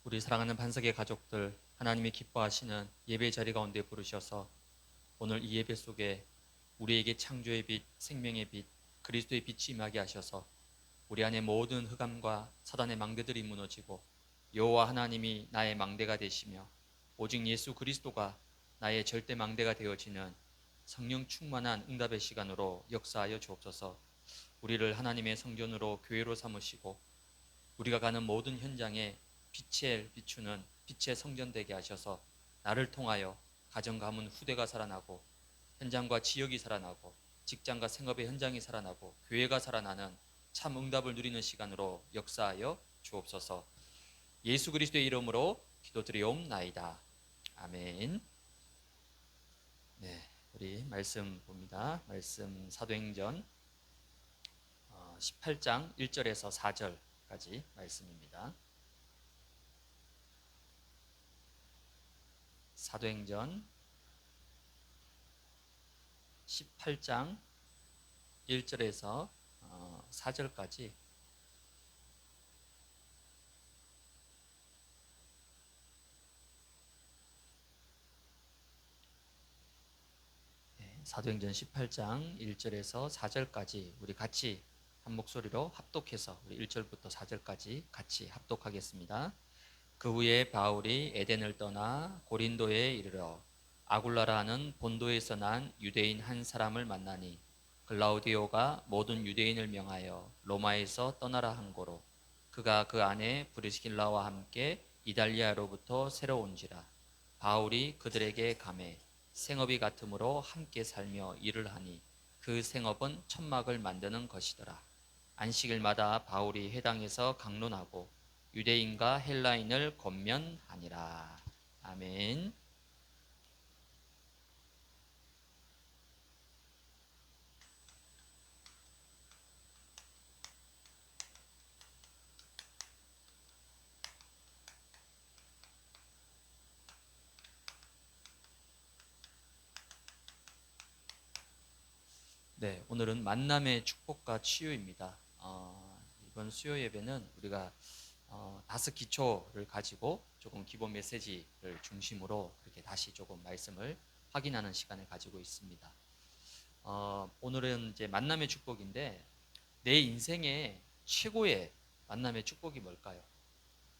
우리 사랑하는 반석의 가족들, 하나님이 기뻐하시는 예배 자리 가운데 부르셔서 오늘 이 예배 속에 우리에게 창조의 빛, 생명의 빛, 그리스도의 빛이 임하게 하셔서 우리 안에 모든 흑암과 사단의 망대들이 무너지고 여호와 하나님이 나의 망대가 되시며 오직 예수 그리스도가 나의 절대 망대가 되어지는 성령 충만한 응답의 시간으로 역사하여 주옵소서. 우리를 하나님의 성전으로 교회로 삼으시고 우리가 가는 모든 현장에 빛을 비추는 빛의 성전 되게 하셔서 나를 통하여 가정 가문 후대가 살아나고 현장과 지역이 살아나고 직장과 생업의 현장이 살아나고 교회가 살아나는 참 응답을 누리는 시간으로 역사하여 주옵소서. 예수 그리스도의 이름으로 기도드리옵나이다. 아멘. 네, 우리 말씀 봅니다. 말씀 사도행전 18장 1절에서 4절까지 말씀입니다. 사도행전 18장 1절에서 4절까지 사도행전 18장 1절에서 4절까지 우리 같이 한 목소리로 합독해서 우리 1절부터 4절까지 같이 합독하겠습니다. 그 후에 바울이 에덴을 떠나 고린도에 이르러 아굴라라 하는 본도에서 난 유대인 한 사람을 만나니 글라우디오가 모든 유대인을 명하여 로마에서 떠나라 한 고로 그가 그 안에 브리스길라와 함께 이달리아로부터 새로 온지라. 바울이 그들에게 감해 생업이 같으므로 함께 살며 일을 하니 그 생업은 천막을 만드는 것이더라. 안식일마다 바울이 회당에서 강론하고 유대인과 헬라인을 권면하니라. 아멘. 네, 오늘은 만남의 축복과 치유입니다. 이번 수요 예배는 우리가 다섯 기초를 가지고 조금 기본 메시지를 중심으로 이렇게 다시 조금 말씀을 확인하는 시간을 가지고 있습니다. 오늘은 이제 만남의 축복인데 내 인생의 최고의 만남의 축복이 뭘까요?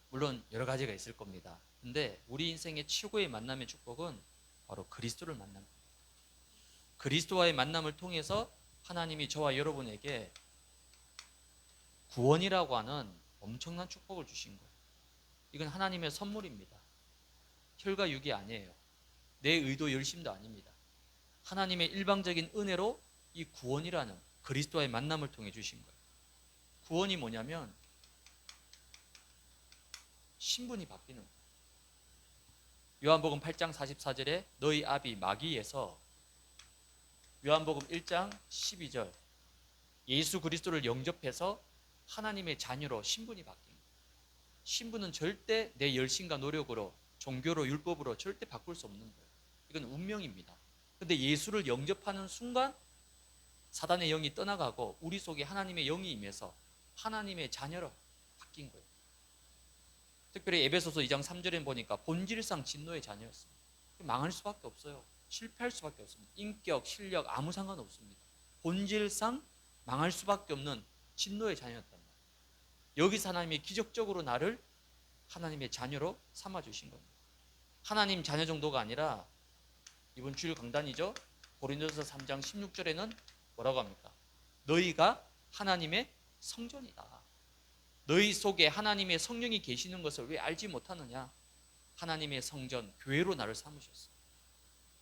물론 여러 가지가 있을 겁니다. 근데 우리 인생의 최고의 만남의 축복은 바로 그리스도를 만난 겁니다. 그리스도와의 만남을 통해서 하나님이 저와 여러분에게 구원이라고 하는 엄청난 축복을 주신 거예요. 이건 하나님의 선물입니다. 혈과 육이 아니에요. 내 의도 열심도 아닙니다. 하나님의 일방적인 은혜로 이 구원이라는 그리스도와의 만남을 통해 주신 거예요. 구원이 뭐냐면 신분이 바뀌는 거예요. 요한복음 8장 44절에 너희 아비 마귀에서 요한복음 1장 12절 예수 그리스도를 영접해서 하나님의 자녀로 신분이 바뀐 거예요. 신분은 절대 내 열심과 노력으로 종교로 율법으로 절대 바꿀 수 없는 거예요. 이건 운명입니다. 근데 예수를 영접하는 순간 사단의 영이 떠나가고 우리 속에 하나님의 영이 임해서 하나님의 자녀로 바뀐 거예요. 특별히 에베소서 2장 3절에 보니까 본질상 진노의 자녀였습니다. 망할 수밖에 없어요. 실패할 수밖에 없습니다. 인격, 실력 아무 상관없습니다. 본질상 망할 수밖에 없는 진노의 자녀였단 말이에요. 여기서 하나님이 기적적으로 나를 하나님의 자녀로 삼아주신 겁니다. 하나님 자녀 정도가 아니라 이번 주일 강단이죠. 고린도서 3장 16절에는 뭐라고 합니까? 너희가 하나님의 성전이다. 너희 속에 하나님의 성령이 계시는 것을 왜 알지 못하느냐? 하나님의 성전, 교회로 나를 삼으셨어요.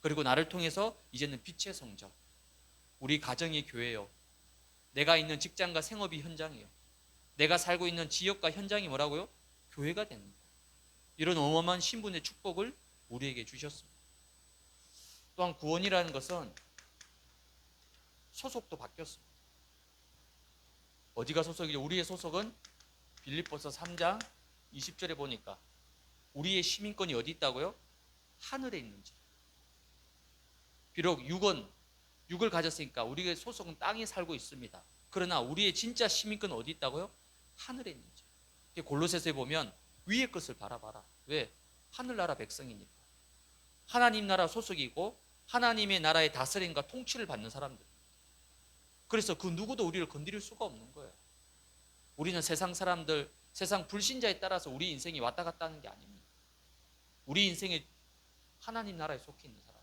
그리고 나를 통해서 이제는 빛의 성전, 우리 가정이 교회요. 내가 있는 직장과 생업이 현장이요. 내가 살고 있는 지역과 현장이 뭐라고요? 교회가 되는 거예요. 이런 어마어마한 신분의 축복을 우리에게 주셨습니다. 또한 구원이라는 것은 소속도 바뀌었습니다. 어디가 소속이죠? 우리의 소속은 빌립보서 3장 20절에 보니까 우리의 시민권이 어디 있다고요? 하늘에 있는지. 비록 육을 가졌으니까 우리의 소속은 땅에 살고 있습니다. 그러나 우리의 진짜 시민권은 어디 있다고요? 하늘에 있는지. 골로새서에 보면 위의 것을 바라봐라. 왜? 하늘나라 백성이니까. 하나님 나라 소속이고 하나님의 나라의 다스림과 통치를 받는 사람들. 그래서 그 누구도 우리를 건드릴 수가 없는 거예요. 우리는 세상 사람들, 세상 불신자에 따라서 우리 인생이 왔다 갔다 하는 게 아닙니다. 우리 인생에 하나님 나라에 속해 있는 사람.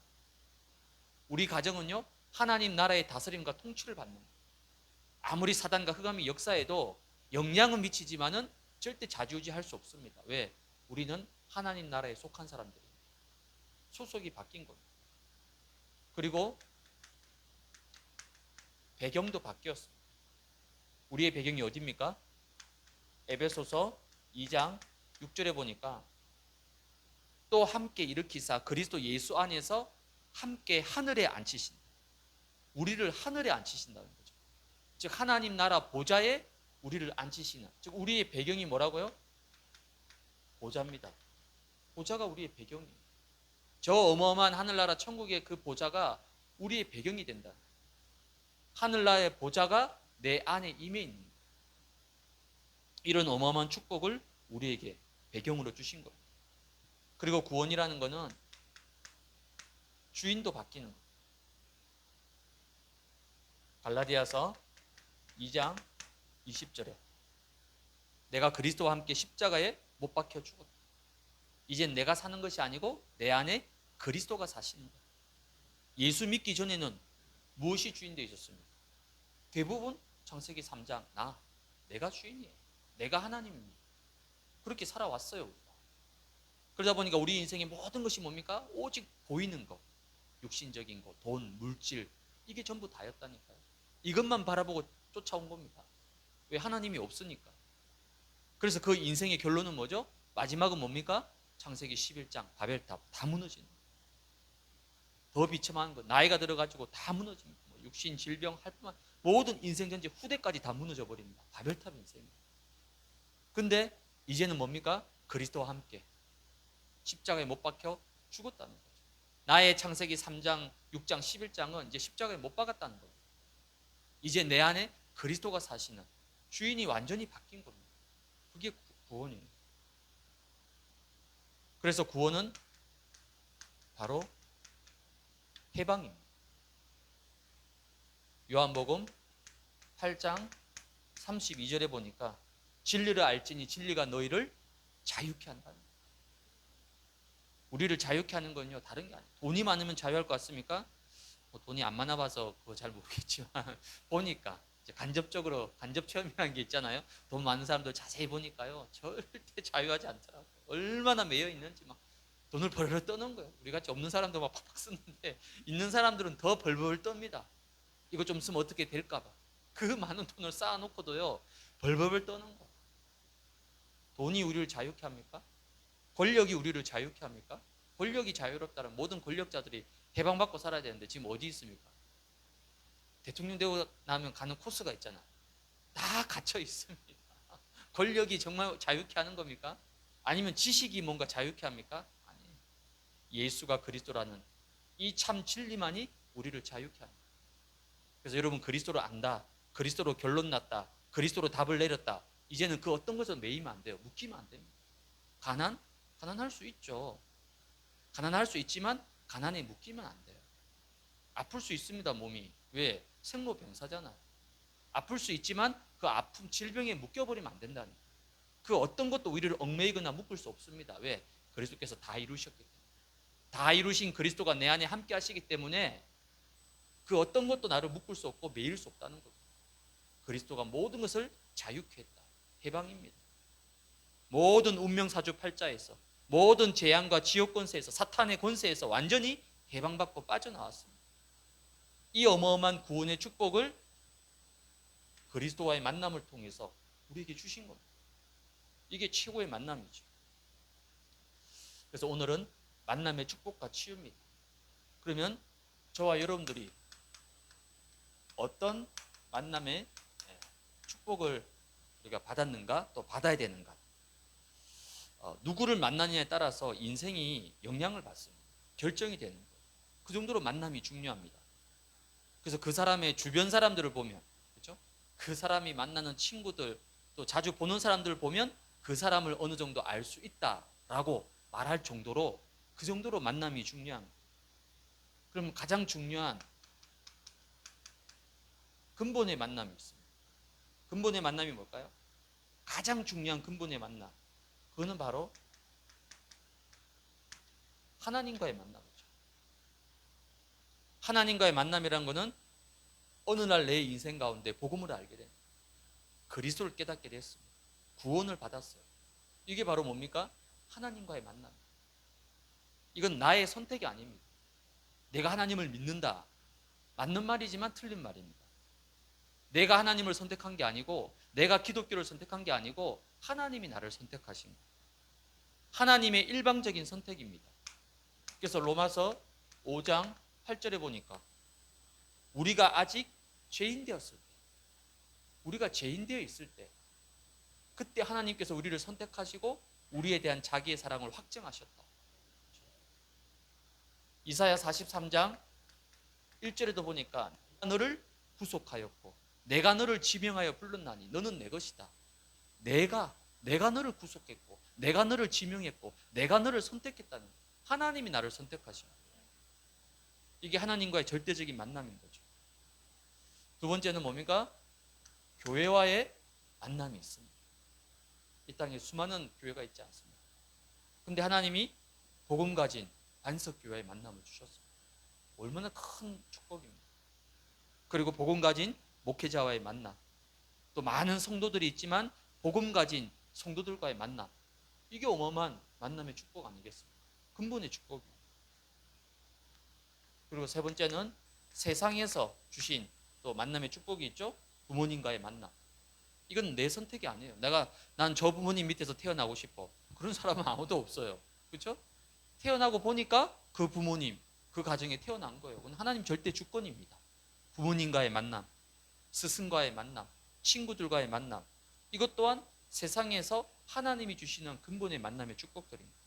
우리 가정은요, 하나님 나라의 다스림과 통치를 받는 거예요. 아무리 사단과 흑암이 역사에도 영향은 미치지만은 절대 좌지우지할 수 없습니다. 왜? 우리는 하나님 나라에 속한 사람들이에요. 소속이 바뀐 겁니다. 그리고 배경도 바뀌었습니다. 우리의 배경이 어디입니까? 에베소서 2장 6절에 보니까 또 함께 일으키사 그리스도 예수 안에서 함께 하늘에 앉히신다. 우리를 하늘에 앉히신다는 거죠. 즉 하나님 나라 보좌에 우리를 앉히시는, 즉 우리의 배경이 뭐라고요? 보좌입니다. 보좌가 우리의 배경이에요. 저 어마어마한 하늘나라 천국의 그 보좌가 우리의 배경이 된다. 하늘나라의 보좌가 내 안에 임해 있는 거예요. 이런 어마어마한 축복을 우리에게 배경으로 주신 거예요. 그리고 구원이라는 것은 주인도 바뀌는 거예요. 갈라디아서 2장 20절에 내가 그리스도와 함께 십자가에 못 박혀 죽었다. 이젠 내가 사는 것이 아니고 내 안에 그리스도가 사시는 거예요. 예수 믿기 전에는 무엇이 주인 되어 있었습니까? 대부분 창세기 3장 내가 주인이에요. 내가 하나님입니다. 그렇게 살아왔어요. 우리가. 그러다 보니까 우리 인생의 모든 것이 뭡니까? 오직 보이는 것, 육신적인 것, 돈, 물질, 이게 전부 다였다니까요. 이것만 바라보고 쫓아온 겁니다. 왜? 하나님이 없으니까. 그래서 그 인생의 결론은 뭐죠? 마지막은 뭡니까? 창세기 11장 바벨탑 다 무너지는 거예요. 더 비참한 거, 나이가 들어가지고 다 무너집니다. 육신, 질병, 할 뿐만 모든 인생 전체 후대까지 다 무너져 버립니다. 바벨탑 인생이에요. 근데 이제는 뭡니까? 그리스도와 함께 십자가에 못 박혀 죽었다는 거죠. 나의 창세기 3장, 6장, 11장은 이제 십자가에 못 박았다는 거예요. 이제 내 안에 그리스도가 사시는, 주인이 완전히 바뀐 겁니다. 그게 구원이에요. 그래서 구원은 바로 해방입니다. 요한복음 8장 32절에 보니까 진리를 알지니 진리가 너희를 자유케 한다는 거예요. 우리를 자유케 하는 건요, 다른 게 아니에요. 돈이 많으면 자유할 것 같습니까? 돈이 안 많아 봐서 그거 잘 모르겠지만 보니까 이제 간접 체험이라는 게 있잖아요. 돈 많은 사람들 자세히 보니까요, 절대 자유하지 않더라고요. 얼마나 매여 있는지 막 돈을 벌벌 떠는 거예요. 우리 같이 없는 사람도 막 팍팍 쓰는데 있는 사람들은 더 벌벌 떱니다. 이거 좀 쓰면 어떻게 될까 봐. 그 많은 돈을 쌓아놓고도요, 벌벌 떠는 거예요. 돈이 우리를 자유케 합니까? 권력이 우리를 자유케 합니까? 권력이 자유롭다면 모든 권력자들이 해방받고 살아야 되는데 지금 어디 있습니까? 대통령 되고 나면 가는 코스가 있잖아요. 다 갇혀 있습니다. 권력이 정말 자유케 하는 겁니까? 아니면 지식이 뭔가 자유케 합니까? 아니에요. 예수가 그리스도라는 이 참 진리만이 우리를 자유케 합니다. 그래서 여러분, 그리스도를 안다, 그리스도로 결론 났다, 그리스도로 답을 내렸다, 이제는 그 어떤 것을 매이면 안 돼요. 묶이면 안 됩니다. 가난할 수 있죠. 가난할 수 있지만 가난에 묶이면 안 돼요. 아플 수 있습니다, 몸이. 왜? 생로병사잖아요. 아플 수 있지만 그 아픔, 질병에 묶여버리면 안 된다는 거예요. 그 어떤 것도 우리를 얽매이거나 묶을 수 없습니다. 왜? 그리스도께서 다 이루셨기 때문에. 다 이루신 그리스도가 내 안에 함께 하시기 때문에 그 어떤 것도 나를 묶을 수 없고 매일 수 없다는 겁니다. 그리스도가 모든 것을 자유케 했다. 해방입니다. 모든 운명사주 팔자에서, 모든 재앙과 지옥 권세에서, 사탄의 권세에서 완전히 해방받고 빠져나왔습니다. 이 어마어마한 구원의 축복을 그리스도와의 만남을 통해서 우리에게 주신 겁니다. 이게 최고의 만남이죠. 그래서 오늘은 만남의 축복과 치유입니다. 그러면 저와 여러분들이 어떤 만남의 축복을 우리가 받았는가, 또 받아야 되는가, 누구를 만나느냐에 따라서 인생이 영향을 받습니다. 결정이 되는 거예요. 그 정도로 만남이 중요합니다. 그래서 그 사람의 주변 사람들을 보면, 그렇죠? 그 사람이 만나는 친구들, 또 자주 보는 사람들을 보면 그 사람을 어느 정도 알 수 있다라고 말할 정도로 그 정도로 만남이 중요한. 그럼 가장 중요한 근본의 만남이 있습니다. 근본의 만남이 뭘까요? 가장 중요한 근본의 만남. 그거는 바로 하나님과의 만남이죠. 하나님과의 만남이라는 것은 어느 날 내 인생 가운데 복음을 알게 됩니다. 그리스도를 깨닫게 됐습니다. 구원을 받았어요. 이게 바로 뭡니까? 하나님과의 만남. 이건 나의 선택이 아닙니다. 내가 하나님을 믿는다. 맞는 말이지만 틀린 말입니다. 내가 하나님을 선택한 게 아니고, 내가 기독교를 선택한 게 아니고 하나님이 나를 선택하신 거예요. 하나님의 일방적인 선택입니다. 그래서 로마서 5장 8절에 보니까 우리가 아직 죄인 되었을 때, 우리가 죄인 되어 있을 때, 그때 하나님께서 우리를 선택하시고 우리에 대한 자기의 사랑을 확증하셨다. 이사야 43장 1절에도 보니까 너를 구속하였고 내가 너를 지명하여 불렀나니 너는 내 것이다. 내가 너를 구속했고 내가 너를 지명했고 내가 너를 선택했다는 거예요. 하나님이 나를 선택하신 거예요. 이게 하나님과의 절대적인 만남인 거죠. 두 번째는 뭡니까? 교회와의 만남이 있습니다. 이 땅에 수많은 교회가 있지 않습니다. 근데 하나님이 복음 가진 안석교회의 만남을 주셨습니다. 얼마나 큰 축복입니다. 그리고 복음 가진 목회자와의 만남, 또 많은 성도들이 있지만 복음 가진 성도들과의 만남, 이게 어마어마한 만남의 축복 아니겠습니까? 근본의 축복입니다. 그리고 세 번째는 세상에서 주신 또 만남의 축복이 있죠. 부모님과의 만남. 이건 내 선택이 아니에요. 난 저 부모님 밑에서 태어나고 싶어. 그런 사람은 아무도 없어요. 그렇죠? 태어나고 보니까 그 부모님, 그 가정에 태어난 거예요. 그건 하나님 절대 주권입니다. 부모님과의 만남, 스승과의 만남, 친구들과의 만남, 이것 또한 세상에서 하나님이 주시는 근본의 만남의 축복들입니다.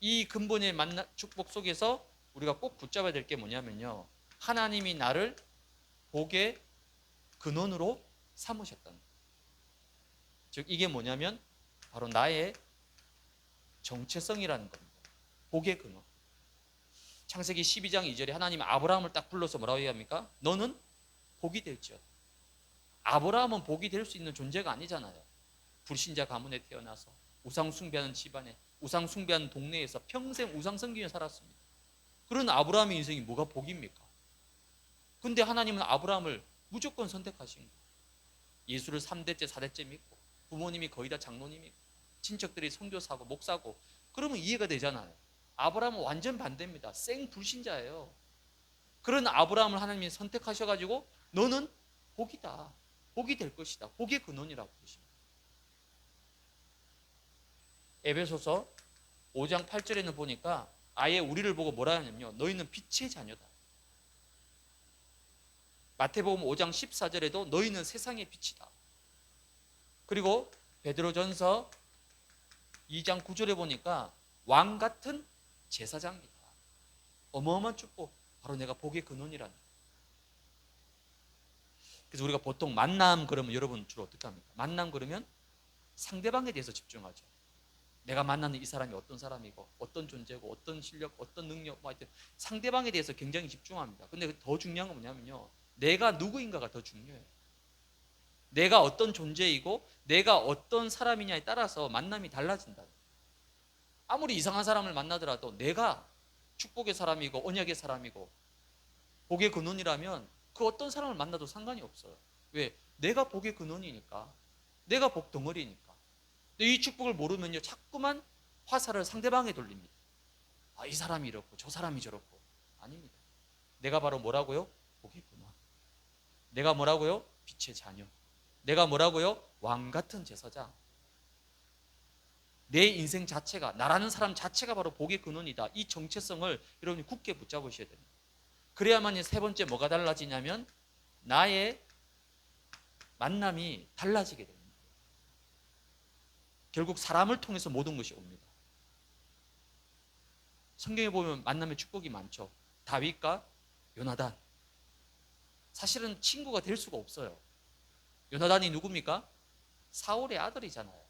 이 근본의 축복 속에서 우리가 꼭 붙잡아야 될 게 뭐냐면요, 하나님이 나를 복의 근원으로 삼으셨다는 거예요. 즉 이게 뭐냐면 바로 나의 정체성이라는 겁니다. 복의 근원. 창세기 12장 2절에 하나님 아브라함을 딱 불러서 뭐라고 얘기합니까? 너는 복이 될지어다. 아브라함은 복이 될 수 있는 존재가 아니잖아요. 불신자 가문에 태어나서 우상 숭배하는 집안에, 우상 숭배하는 동네에서 평생 우상 섬기며 살았습니다. 그런 아브라함의 인생이 뭐가 복입니까? 근데 하나님은 아브라함을 무조건 선택하신 거예요. 예수를 3대째 4대째 믿고 부모님이 거의 다 장로님이고 친척들이 선교사고 목사고, 그러면 이해가 되잖아요. 아브라함은 완전 반대입니다. 생 불신자예요. 그런 아브라함을 하나님이 선택하셔가지고 너는 복이다, 복이 될 것이다, 복의 근원이라고 부르십니다. 에베소서 5장 8절에는 보니까 아예 우리를 보고 뭐라 하냐면요, 너희는 빛의 자녀다. 마태복음 5장 14절에도 너희는 세상의 빛이다. 그리고 베드로전서 2장 9절에 보니까 왕 같은 제사장이다. 어마어마한 축복, 바로 내가 복의 근원이라는 거예요. 그래서 우리가 보통 만남 그러면 여러분 주로 어떻게 합니까? 만남 그러면 상대방에 대해서 집중하죠. 내가 만나는 이 사람이 어떤 사람이고 어떤 존재고 어떤 실력, 어떤 능력, 뭐 하여튼 상대방에 대해서 굉장히 집중합니다. 근데 더 중요한 건 뭐냐면요, 내가 누구인가가 더 중요해요. 내가 어떤 존재이고 내가 어떤 사람이냐에 따라서 만남이 달라진다. 아무리 이상한 사람을 만나더라도 내가 축복의 사람이고 언약의 사람이고 복의 근원이라면 그 어떤 사람을 만나도 상관이 없어요. 왜? 내가 복의 근원이니까, 내가 복 덩어리니까. 근데 이 축복을 모르면요, 자꾸만 화살을 상대방에 돌립니다. 아, 이 사람이 이렇고 저 사람이 저렇고. 아닙니다. 내가 바로 뭐라고요? 복의 근원. 내가 뭐라고요? 빛의 자녀. 내가 뭐라고요? 왕 같은 제사장. 내 인생 자체가, 나라는 사람 자체가 바로 복의 근원이다. 이 정체성을 여러분이 굳게 붙잡으셔야 됩니다. 그래야만 세 번째 뭐가 달라지냐면 나의 만남이 달라지게 됩니다. 결국 사람을 통해서 모든 것이 옵니다. 성경에 보면 만남의 축복이 많죠. 다윗과 요나단. 사실은 친구가 될 수가 없어요. 요나단이 누굽니까? 사울의 아들이잖아요.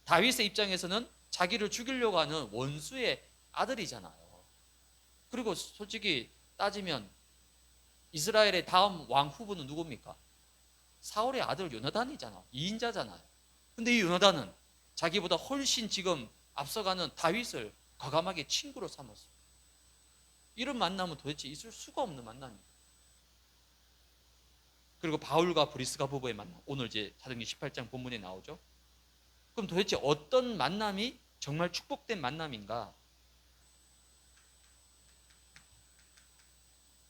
다윗의 입장에서는 자기를 죽이려고 하는 원수의 아들이잖아요. 그리고 솔직히 따지면 이스라엘의 다음 왕 후보는 누굽니까? 사울의 아들 요나단이잖아. 2인자잖아요. 근데 이 요나단은 자기보다 훨씬 지금 앞서가는 다윗을 과감하게 친구로 삼았어요. 이런 만남은 도대체 있을 수가 없는 만남입니다. 그리고 바울과 브리스가 부부의 만남, 오늘 이제 사도행전 18장 본문에 나오죠. 그럼 도대체 어떤 만남이 정말 축복된 만남인가?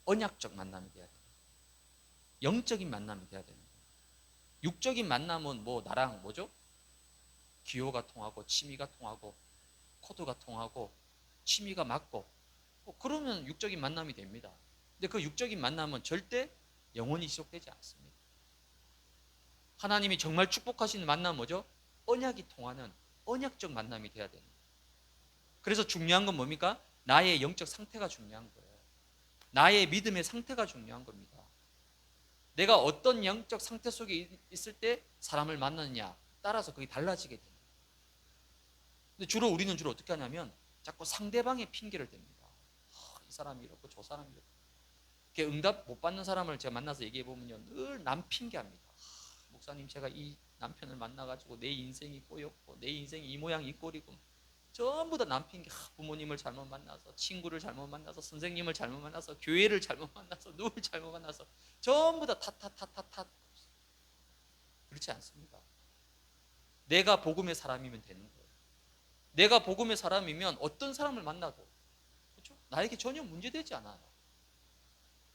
언약적 만남이 돼야 돼요. 영적인 만남이 돼야 됩니다. 육적인 만남은 뭐 나랑 뭐죠? 기호가 통하고 취미가 통하고 코드가 통하고 취미가 맞고 그러면 육적인 만남이 됩니다. 근데 그 육적인 만남은 절대 영원히 지속되지 않습니다. 하나님이 정말 축복하시는 만남 뭐죠? 언약이 통하는 언약적 만남이 돼야 됩니다. 그래서 중요한 건 뭡니까? 나의 영적 상태가 중요한 거예요. 나의 믿음의 상태가 중요한 겁니다. 내가 어떤 영적 상태 속에 있을 때 사람을 만나느냐 따라서 그게 달라지게 됩니다. 근데 우리는 주로 어떻게 하냐면 자꾸 상대방의 핑계를 댑니다. 이 사람이 이렇고 저 사람이 이렇고. 응답 못 받는 사람을 제가 만나서 얘기해 보면요, 늘 남 핑계합니다. 목사님, 제가 이 남편을 만나가지고 내 인생이 꼬였고 내 인생이 이 모양 이 꼴이고 전부 다 남 핑계. 부모님을 잘못 만나서, 친구를 잘못 만나서, 선생님을 잘못 만나서, 교회를 잘못 만나서, 누굴 잘못 만나서 전부 다 탓. 그렇지 않습니다. 내가 복음의 사람이면 되는 거예요. 내가 복음의 사람이면 어떤 사람을 만나도 그렇죠? 나에게 전혀 문제되지 않아요.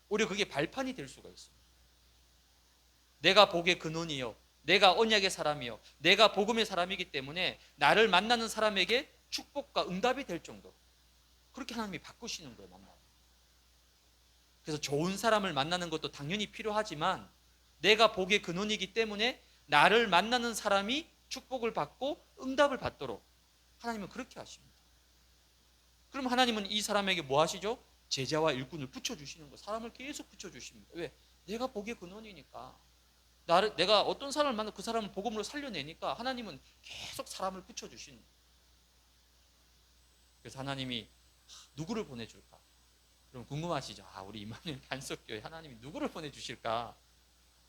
오히려 그게 발판이 될 수가 있습니다. 내가 복의 근원이요, 내가 언약의 사람이요, 내가 복음의 사람이기 때문에 나를 만나는 사람에게 축복과 응답이 될 정도로 그렇게 하나님이 바꾸시는 거예요. 만나요. 그래서 좋은 사람을 만나는 것도 당연히 필요하지만 내가 복의 근원이기 때문에 나를 만나는 사람이 축복을 받고 응답을 받도록 하나님은 그렇게 하십니다. 그럼 하나님은 이 사람에게 뭐 하시죠? 제자와 일꾼을 붙여주시는 거예요. 사람을 계속 붙여주십니다. 왜? 내가 복의 근원이니까. 내가 어떤 사람을 만나 그 사람을 복음으로 살려내니까 하나님은 계속 사람을 붙여주시는 거예요. 그래서 하나님이 누구를 보내줄까? 그럼 궁금하시죠? 우리 이마누엘 단속교회 하나님이 누구를 보내주실까?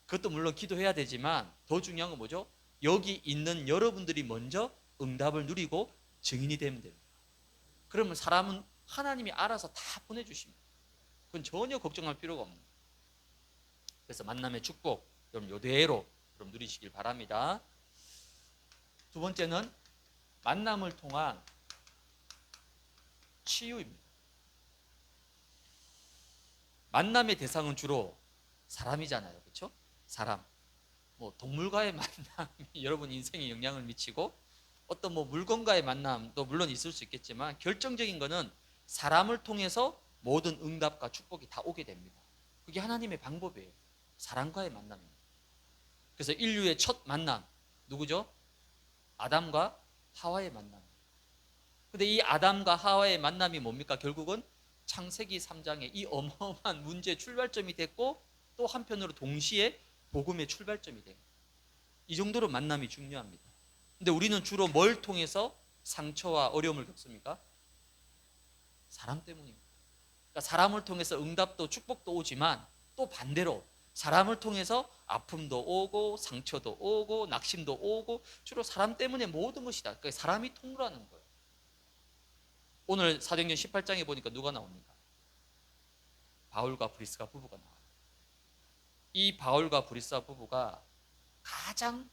그것도 물론 기도해야 되지만 더 중요한 건 뭐죠? 여기 있는 여러분들이 먼저 응답을 누리고 증인이 되면 됩니다. 그러면 사람은 하나님이 알아서 다 보내주십니다. 그건 전혀 걱정할 필요가 없는 거예요. 그래서 만남의 축복 여러분 이대로 여러분 누리시길 바랍니다. 두 번째는 만남을 통한 치유입니다. 만남의 대상은 주로 사람이잖아요. 그렇죠? 사람. 뭐 동물과의 만남이 여러분 인생에 영향을 미치고 어떤 뭐 물건과의 만남도 물론 있을 수 있겠지만 결정적인 거는 사람을 통해서 모든 응답과 축복이 다 오게 됩니다. 그게 하나님의 방법이에요. 사람과의 만남입니다. 그래서 인류의 첫 만남 누구죠? 아담과 하와의 만남. 근데 이 아담과 하와의 만남이 뭡니까? 결국은 창세기 3장의 이 어마어마한 문제의 출발점이 됐고 또 한편으로 동시에 복음의 출발점이 돼요. 이 정도로 만남이 중요합니다. 근데 우리는 주로 뭘 통해서 상처와 어려움을 겪습니까? 사람 때문입니다. 그러니까 사람을 통해서 응답도 축복도 오지만 또 반대로 사람을 통해서 아픔도 오고 상처도 오고 낙심도 오고 주로 사람 때문에 모든 것이다. 그러니까 사람이 통로라는 거예요. 오늘 사도행전 18장에 보니까 누가 나옵니까? 바울과 브리스가 부부가 나와요. 이 바울과 브리스가 부부가 가장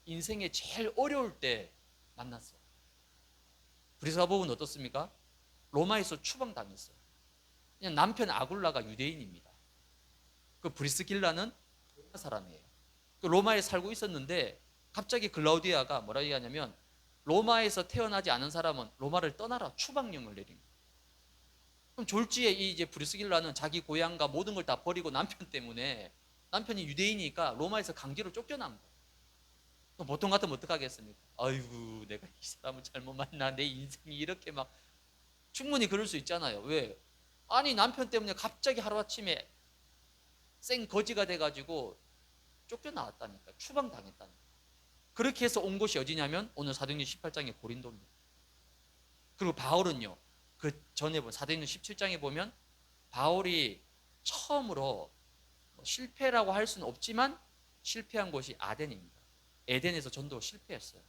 인생에 제일 어려울 때 만났어요. 브리스가 부부는 어떻습니까? 로마에서 추방당했어요. 그냥 남편 아굴라가 유대인입니다. 그 브리스길라는 로마 사람이에요. 그 로마에 살고 있었는데 갑자기 글라우디아가 뭐라 얘기하냐면 로마에서 태어나지 않은 사람은 로마를 떠나라 추방령을 내린 거예요. 그럼 졸지에 이제 브리스길라는 자기 고향과 모든 걸 다 버리고 남편 때문에 남편이 유대인이니까 로마에서 강제로 쫓겨난 거예요. 그럼 보통 같으면 어떡하겠습니까? 아이고 내가 이 사람을 잘못 만나 내 인생이 이렇게 막 충분히 그럴 수 있잖아요. 왜? 아니 남편 때문에 갑자기 하루아침에 생 거지가 돼가지고 쫓겨나왔다니까 추방당했다니까. 그렇게 해서 온 곳이 어디냐면 오늘 사도행전 18장의 고린도입니다. 그리고 바울은요, 그 전에 사도행전 17장에 보면 바울이 처음으로 실패라고 할 수는 없지만 실패한 곳이 아덴입니다. 에덴에서 전도를 실패했어요.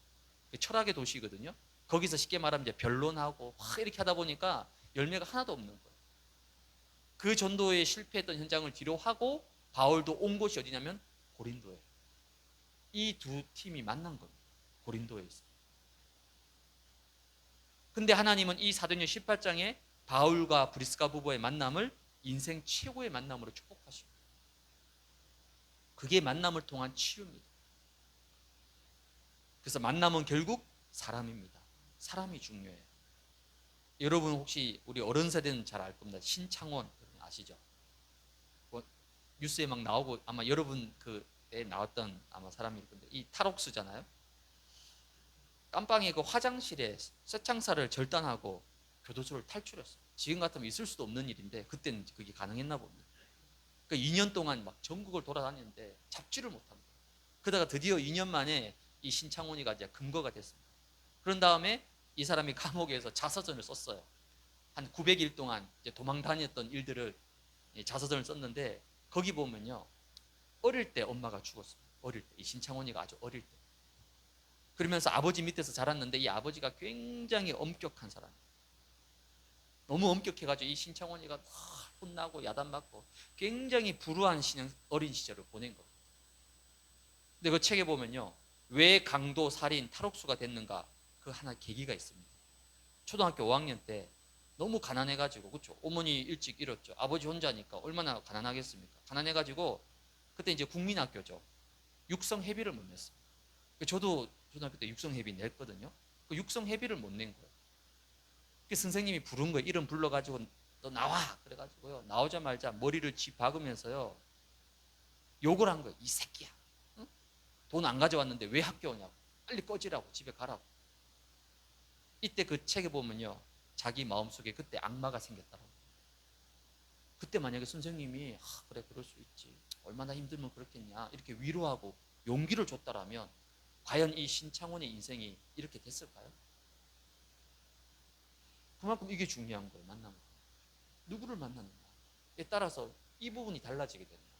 철학의 도시거든요. 거기서 쉽게 말하면 이제 변론하고 이렇게 하다 보니까 열매가 하나도 없는 거예요. 그 전도에 실패했던 현장을 뒤로 하고 바울도 온 곳이 어디냐면 고린도예요. 이 두 팀이 만난 겁니다. 고린도에 있어요. 근데 하나님은 이 사도행전 18장에 바울과 브리스가 부부의 만남을 인생 최고의 만남으로 축복하십니다. 그게 만남을 통한 치유입니다. 그래서 만남은 결국 사람입니다. 사람이 중요해요. 여러분 혹시 우리 어른 세대는 잘 알 겁니다. 신창원 아시죠? 뉴스에 막 나오고 아마 여러분 그때 나왔던 아마 사람일 건데 이 탈옥수잖아요. 깜빵에 그 화장실에 쇠창살을 절단하고 교도소를 탈출했어요. 지금 같으면 있을 수도 없는 일인데 그때는 그게 가능했나 봅니다. 그 2년 동안 막 전국을 돌아다녔는데 잡지를 못합니다. 그러다가 드디어 2년 만에 이 신창원이가 이제 금거가 됐습니다. 그런 다음에 이 사람이 감옥에서 자서전을 썼어요. 한 900일 동안 이제 도망 다녔던 일들을 자서전을 썼는데 거기 보면요, 어릴 때 엄마가 죽었어요. 어릴 때 이 신창원이가 아주 어릴 때. 그러면서 아버지 밑에서 자랐는데 이 아버지가 굉장히 엄격한 사람. 너무 엄격해가지고 이 신창원이가 혼나고 야단맞고 굉장히 불우한 어린 시절을 보낸 겁니다. 근데 그 책에 보면요, 왜 강도, 살인, 탈옥수가 됐는가 그 하나 계기가 있습니다. 초등학교 5학년 때 너무 가난해가지고, 그렇죠? 어머니 일찍 잃었죠. 아버지 혼자니까 얼마나 가난하겠습니까? 가난해가지고 그때 이제 국민학교죠. 육성회비를 못 냈어요. 저도 초등학교 때 육성회비 냈거든요. 그 육성회비를 못 낸 거예요. 그 선생님이 부른 거예요. 이름 불러가지고 너 나와. 그래가지고요, 나오자마자 머리를 쥐박으면서요 욕을 한 거예요. 이 새끼야. 응? 돈 안 가져왔는데 왜 학교 오냐고. 빨리 꺼지라고. 집에 가라고. 이때 그 책에 보면요, 자기 마음속에 그때 악마가 생겼다고. 그때 만약에 선생님이 그래 그럴 수 있지. 얼마나 힘들면 그렇겠냐. 이렇게 위로하고 용기를 줬다라면 과연 이 신창원의 인생이 이렇게 됐을까요? 그만큼 이게 중요한 거예요. 만남. 누구를 만나느냐에 따라서 이 부분이 달라지게 되는 거예요.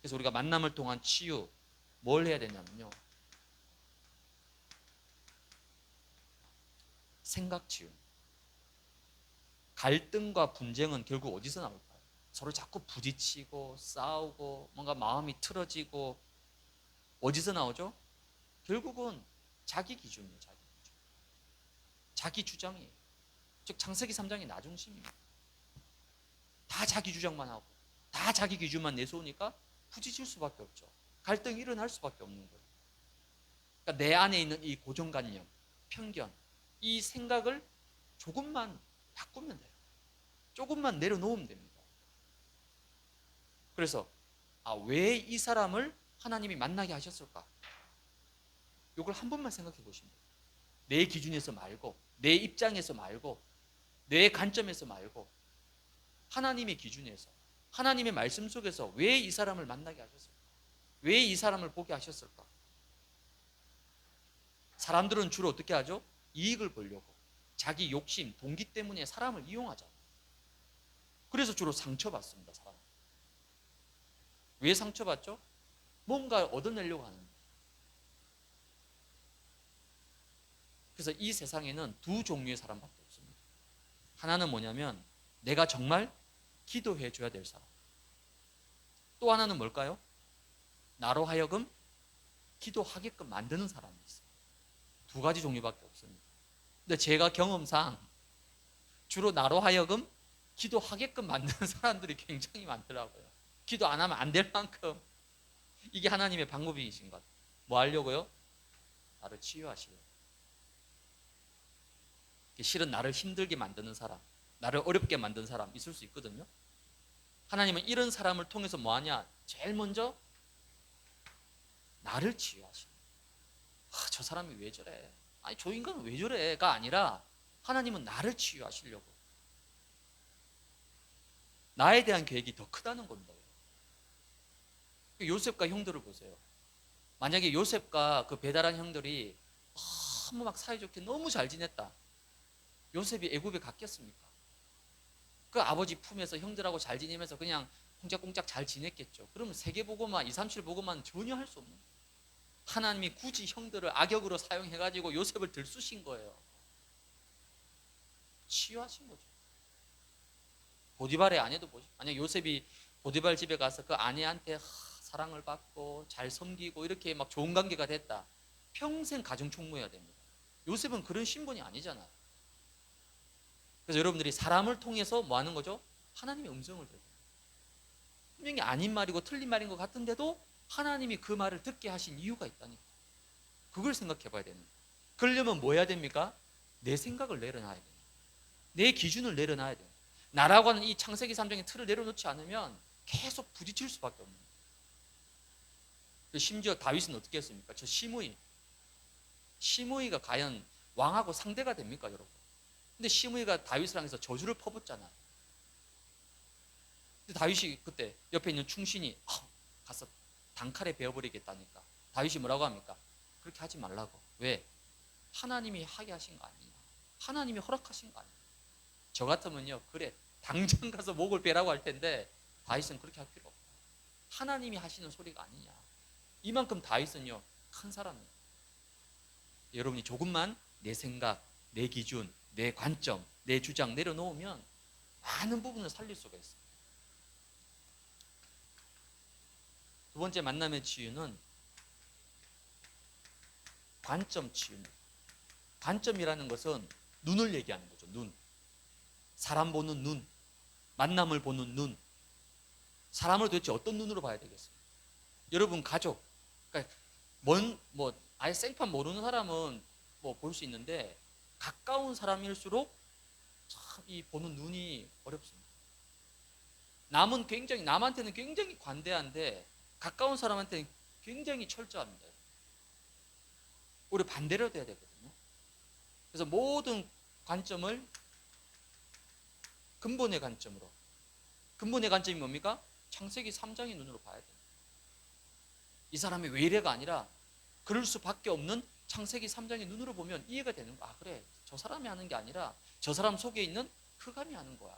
그래서 우리가 만남을 통한 치유 뭘 해야 되냐면요, 생각 치유. 갈등과 분쟁은 결국 어디서 나올까요? 서로 자꾸 부딪히고 싸우고 뭔가 마음이 틀어지고 어디서 나오죠? 결국은 자기 기준이에요. 자기 기준. 자기 주장이에요. 즉 창세기 3장의 나중심입니다. 다 자기 주장만 하고 다 자기 기준만 내세우니까 부딪힐 수밖에 없죠. 갈등이 일어날 수밖에 없는 거예요. 그러니까 내 안에 있는 이 고정관념, 편견, 이 생각을 조금만 바꾸면 돼요. 조금만 내려놓으면 됩니다. 그래서 왜 이 사람을 하나님이 만나게 하셨을까? 이걸 한 번만 생각해 보시면 돼요. 내 기준에서 말고, 내 입장에서 말고, 내 관점에서 말고 하나님의 기준에서, 하나님의 말씀 속에서 왜 이 사람을 만나게 하셨을까? 왜 이 사람을 보게 하셨을까? 사람들은 주로 어떻게 하죠? 이익을 보려고. 자기 욕심, 동기 때문에 사람을 이용하잖아요. 그래서 주로 상처받습니다. 사람. 왜 상처받죠? 뭔가 얻어내려고 하는 거예요. 그래서 이 세상에는 두 종류의 사람밖에 없습니다. 하나는 뭐냐면 내가 정말 기도해 줘야 될 사람. 또 하나는 뭘까요? 나로 하여금 기도하게끔 만드는 사람이 있어요. 두 가지 종류밖에 없습니다. 근데 제가 경험상 주로 나로 하여금 기도하게끔 만드는 사람들이 굉장히 많더라고요. 기도 안 하면 안 될 만큼 이게 하나님의 방법이신 것 같아요. 뭐 하려고요? 나를 치유하시려고. 실은 나를 힘들게 만드는 사람, 나를 어렵게 만드는 사람 있을 수 있거든요. 하나님은 이런 사람을 통해서 뭐 하냐? 제일 먼저 나를 치유하시는. 저 사람이 왜 저래? 아니 저 인간은 왜 저래?가 아니라 하나님은 나를 치유하시려고. 나에 대한 계획이 더 크다는 겁니다. 요셉과 형들을 보세요. 만약에 요셉과 그 배달한 형들이 너무 막 사이좋게 너무 잘 지냈다. 요셉이 애굽에 갔겠습니까? 그 아버지 품에서 형들하고 잘 지내면서 그냥 콩짝콩짝 잘 지냈겠죠. 그러면 세계복음화, 237복음화는 전혀 할 수 없는 거예요. 하나님이 굳이 형들을 악역으로 사용해가지고 요셉을 들쑤신 거예요. 치유하신 거죠. 보디발의 아내도 보죠. 만약 요셉이 보디발 집에 가서 그 아내한테 사랑을 받고 잘 섬기고 이렇게 막 좋은 관계가 됐다. 평생 가정총무해야 됩니다. 요셉은 그런 신분이 아니잖아요. 그래서 여러분들이 사람을 통해서 뭐 하는 거죠? 하나님의 음성을 들어요. 분명히 아닌 말이고 틀린 말인 것 같은데도 하나님이 그 말을 듣게 하신 이유가 있다니까. 그걸 생각해 봐야 되는 거예요. 그러려면 뭐 해야 됩니까? 내 생각을 내려놔야 돼요. 내 기준을 내려놔야 돼요. 나라고 하는 이 창세기 3장의 틀을 내려놓지 않으면 계속 부딪힐 수밖에 없는 거예요. 심지어 다윗은 어떻게 했습니까? 저 시므이가 과연 왕하고 상대가 됩니까, 여러분? 근데 시므이가 다윗을 향해서 저주를 퍼붓잖아요. 근데 다윗이 그때 옆에 있는 충신이 가서 단칼에 베어버리겠다니까. 다윗이 뭐라고 합니까? 그렇게 하지 말라고. 왜? 하나님이 하게 하신 거 아니냐. 하나님이 허락하신 거 아니냐. 저 같으면요, 그래, 당장 가서 목을 베라고 할 텐데 다윗은 그렇게 할 필요 없다. 하나님이 하시는 소리가 아니냐. 이만큼 다윗은요, 큰 사람이에요. 여러분이 조금만 내 생각, 내 기준, 내 관점, 내 주장 내려놓으면 많은 부분을 살릴 수가 있어요. 두 번째 만남의 치유는 관점 치유입니다. 관점이라는 것은 눈을 얘기하는 거죠. 눈. 사람 보는 눈, 만남을 보는 눈. 사람을 도대체 어떤 눈으로 봐야 되겠습니까? 여러분 가족, 그러니까 아예 생판 모르는 사람은 뭐 볼 수 있는데 가까운 사람일수록 참 이 보는 눈이 어렵습니다. 남한테는 굉장히 관대한데 가까운 사람한테는 굉장히 철저합니다. 우리 반대로 돼야 되거든요. 그래서 모든 관점을 근본의 관점으로. 근본의 관점이 뭡니까? 창세기 3장의 눈으로 봐야 돼요. 이 사람이 왜 이래가 아니라 그럴 수밖에 없는 창세기 3장의 눈으로 보면 이해가 되는 거야. 아, 그래, 저 사람이 하는 게 아니라 저 사람 속에 있는 흑암이 하는 거야.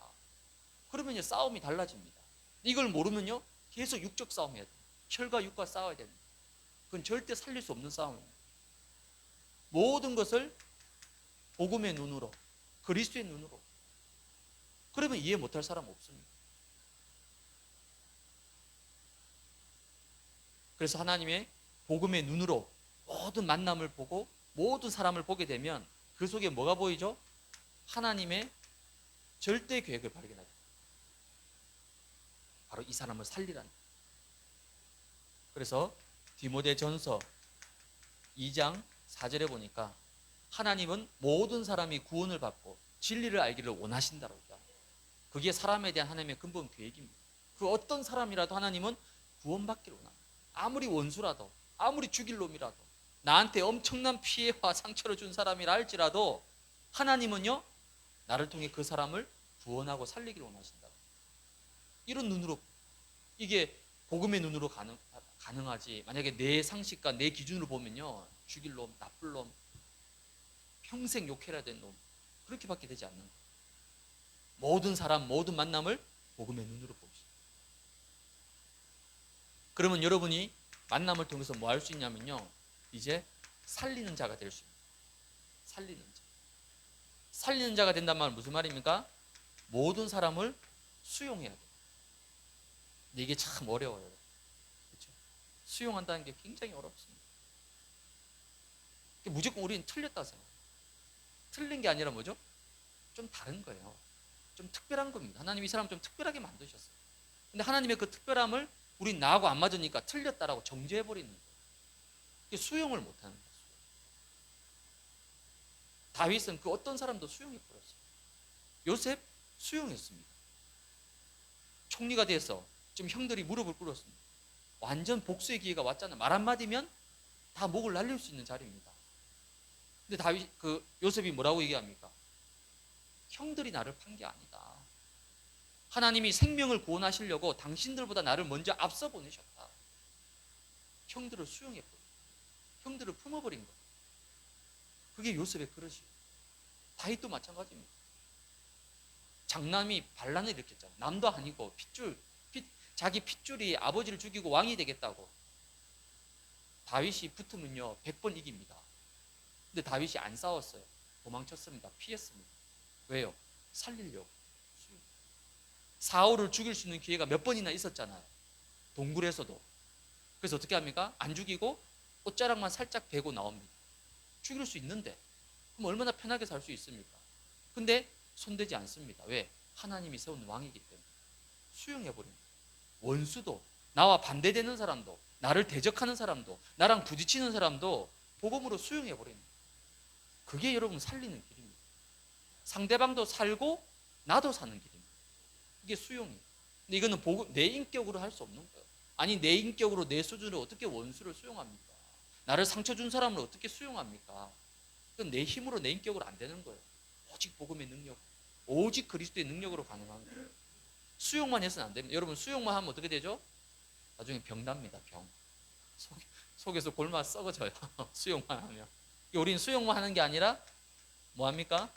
그러면 싸움이 달라집니다. 이걸 모르면요, 계속 육적 싸움 해야 돼요. 혈과 육과 싸워야 됩니다. 그건 절대 살릴 수 없는 싸움입니다. 모든 것을 복음의 눈으로, 그리스도의 눈으로. 그러면 이해 못할 사람 없습니다. 그래서 하나님의 복음의 눈으로 모든 만남을 보고 모든 사람을 보게 되면 그 속에 뭐가 보이죠? 하나님의 절대 계획을 발견하죠. 바로 이 사람을 살리라는. 그래서 디모데전서 2장 4절에 보니까 하나님은 모든 사람이 구원을 받고 진리를 알기를 원하신다고 얘기합니다. 그게 사람에 대한 하나님의 근본 계획입니다. 그 어떤 사람이라도 하나님은 구원받기를 원합니다. 아무리 원수라도, 아무리 죽일 놈이라도, 나한테 엄청난 피해와 상처를 준 사람이라 할지라도 하나님은요, 나를 통해 그 사람을 구원하고 살리기를 원하신다. 이런 눈으로, 이게 복음의 눈으로 가능하지. 만약에 내 상식과 내 기준으로 보면요, 죽일 놈, 나쁠 놈, 평생 욕해야 될 놈, 그렇게밖에 되지 않는 거예요. 모든 사람, 모든 만남을 복음의 눈으로 봅시다. 그러면 여러분이 만남을 통해서 뭐 할 수 있냐면요, 이제 살리는 자가 될 수 있습니다. 살리는 자. 살리는 자가 된다는 말은 무슨 말입니까? 모든 사람을 수용해야 돼요. 근데 이게 참 어려워요. 그렇죠? 수용한다는 게 굉장히 어렵습니다. 무조건 우리는 틀렸다고 생각해요. 틀린 게 아니라 뭐죠? 좀 다른 거예요. 좀 특별한 겁니다. 하나님이 이 사람 좀 특별하게 만드셨어요. 근데 하나님의 그 특별함을 우린 나하고 안 맞으니까 틀렸다라고 정죄해버리는 거예요. 이게 수용을 못하는 거예요. 다윗은 그 어떤 사람도 수용해버렸어요. 요셉 수용했습니다. 총리가 돼서 지금 형들이 무릎을 꿇었습니다. 완전 복수의 기회가 왔잖아요. 말 한마디면 다 목을 날릴 수 있는 자리입니다. 근데 요셉이 뭐라고 얘기합니까? 형들이 나를 판 게 아니다. 하나님이 생명을 구원하시려고 당신들보다 나를 먼저 앞서 보내셨다. 형들을 수용해버려요. 형들을 품어버린 거예요. 그게 요셉의 그릇이에요. 다윗도 마찬가지입니다. 장남이 반란을 일으켰잖아요. 남도 아니고 자기 핏줄이 아버지를 죽이고 왕이 되겠다고. 다윗이 붙으면요 100번 이깁니다. 근데 다윗이 안 싸웠어요. 도망쳤습니다. 피했습니다. 왜요? 살리려고. 사울을 죽일 수 있는 기회가 몇 번이나 있었잖아요. 동굴에서도. 그래서 어떻게 합니까? 안 죽이고 옷자락만 살짝 베고 나옵니다. 죽일 수 있는데 그럼 얼마나 편하게 살 수 있습니까? 근데 손대지 않습니다. 왜? 하나님이 세운 왕이기 때문에. 수용해버립니다. 원수도, 나와 반대되는 사람도, 나를 대적하는 사람도, 나랑 부딪히는 사람도 복음으로 수용해버립니다. 그게 여러분 살리는 길입니다. 상대방도 살고 나도 사는 길입니다. 이게 수용이에요. 근데 이거는 내 인격으로 할 수 없는 거예요. 아니 내 인격으로 내 수준으로 어떻게 원수를 수용합니까? 나를 상처 준 사람을 어떻게 수용합니까? 그건 내 힘으로 내 인격으로 안 되는 거예요. 오직 복음의 능력, 오직 그리스도의 능력으로 가능한 거예요. 수용만 해서는 안 됩니다. 여러분 수용만 하면 어떻게 되죠? 나중에 병 납니다. 병. 속에서 골마 썩어져요. 수용만 하면. 우리는 수용만 하는 게 아니라 뭐합니까?